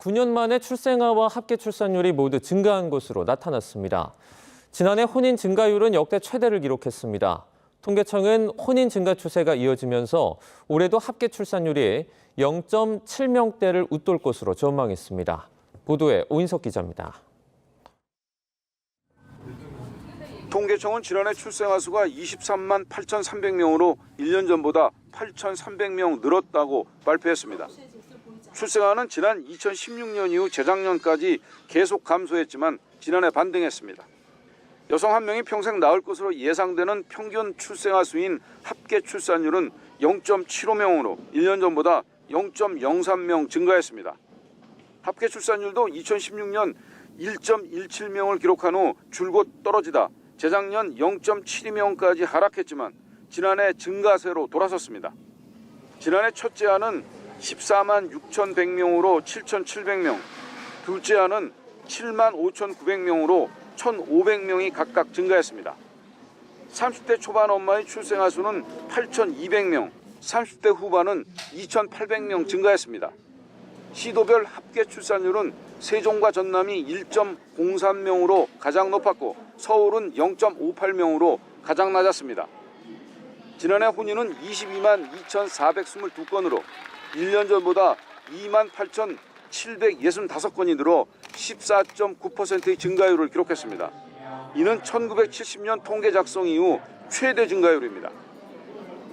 9년 만에 출생아와 합계 출산율이 모두 증가한 것으로 나타났습니다. 지난해 혼인 증가율은 역대 최대를 기록했습니다. 통계청은 혼인 증가 추세가 이어지면서 올해도 합계 출산율이 0.7명대를 웃돌 것으로 전망했습니다. 보도에 오인석 기자입니다. 통계청은 지난해 출생아 수가 23만 8,300명으로 1년 전보다 8,300명 늘었다고 발표했습니다. 출생아는 지난 2016년 이후 재작년까지 계속 감소했지만 지난해 반등했습니다. 여성 한 명이 평생 낳을 것으로 예상되는 평균 출생아 수인 합계 출산율은 0.75명으로 1년 전보다 0.03명 증가했습니다. 합계 출산율도 2016년 1.17명을 기록한 후 줄곧 떨어지다 재작년 0.72명까지 하락했지만 지난해 증가세로 돌아섰습니다. 지난해 첫째 아는 14만 6,100명으로 7,700명, 둘째 아는 7만 5,900명으로 1,500명이 각각 증가했습니다. 30대 초반 엄마의 출생아 수는 8,200명, 30대 후반은 2,800명 증가했습니다. 시도별 합계 출산율은 세종과 전남이 1.03명으로 가장 높았고 서울은 0.58명으로 가장 낮았습니다. 지난해 혼인은 22만 2,422건으로 1년 전보다 2만 8,765건이 늘어 14.9%의 증가율을 기록했습니다. 이는 1970년 통계 작성 이후 최대 증가율입니다.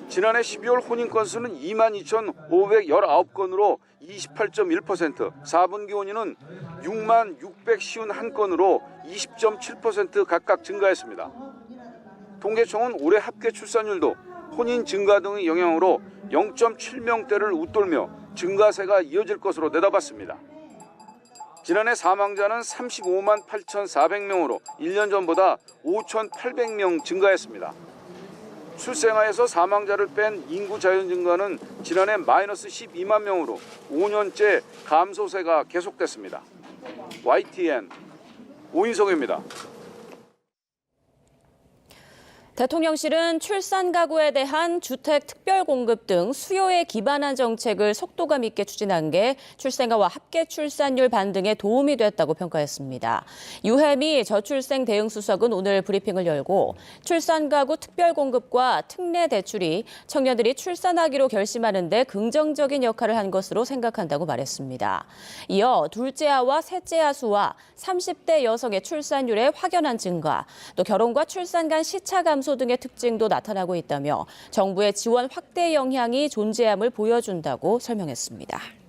지난해 12월 혼인 건수는 2만 2,519건으로 28.1%, 4분기 혼인은 6만 651건으로 20.7% 각각 증가했습니다. 통계청은 올해 합계 출산율도 혼인 증가 등의 영향으로 0.7명대를 웃돌며 증가세가 이어질 것으로 내다봤습니다. 지난해 사망자는 35만 8,400명으로 1년 전보다 5,800명 증가했습니다. 출생아에서 사망자를 뺀 인구 자연 증가는 지난해 마이너스 12만 명으로 5년째 감소세가 계속됐습니다. YTN 오인석입니다. 대통령실은 출산 가구에 대한 주택 특별 공급 등 수요에 기반한 정책을 속도감 있게 추진한 게 출생아와 합계 출산율 반등에 도움이 됐다고 평가했습니다. 유혜미 저출생 대응수석은 오늘 브리핑을 열고 출산 가구 특별 공급과 특례 대출이 청년들이 출산하기로 결심하는 데 긍정적인 역할을 한 것으로 생각한다고 말했습니다. 이어 둘째아와 셋째아 수와 30대 여성의 출산율의 확연한 증가, 또 결혼과 출산 간 시차 감소 등의 특징도 나타나고 있다며 정부의 지원 확대 영향이 존재함을 보여준다고 설명했습니다.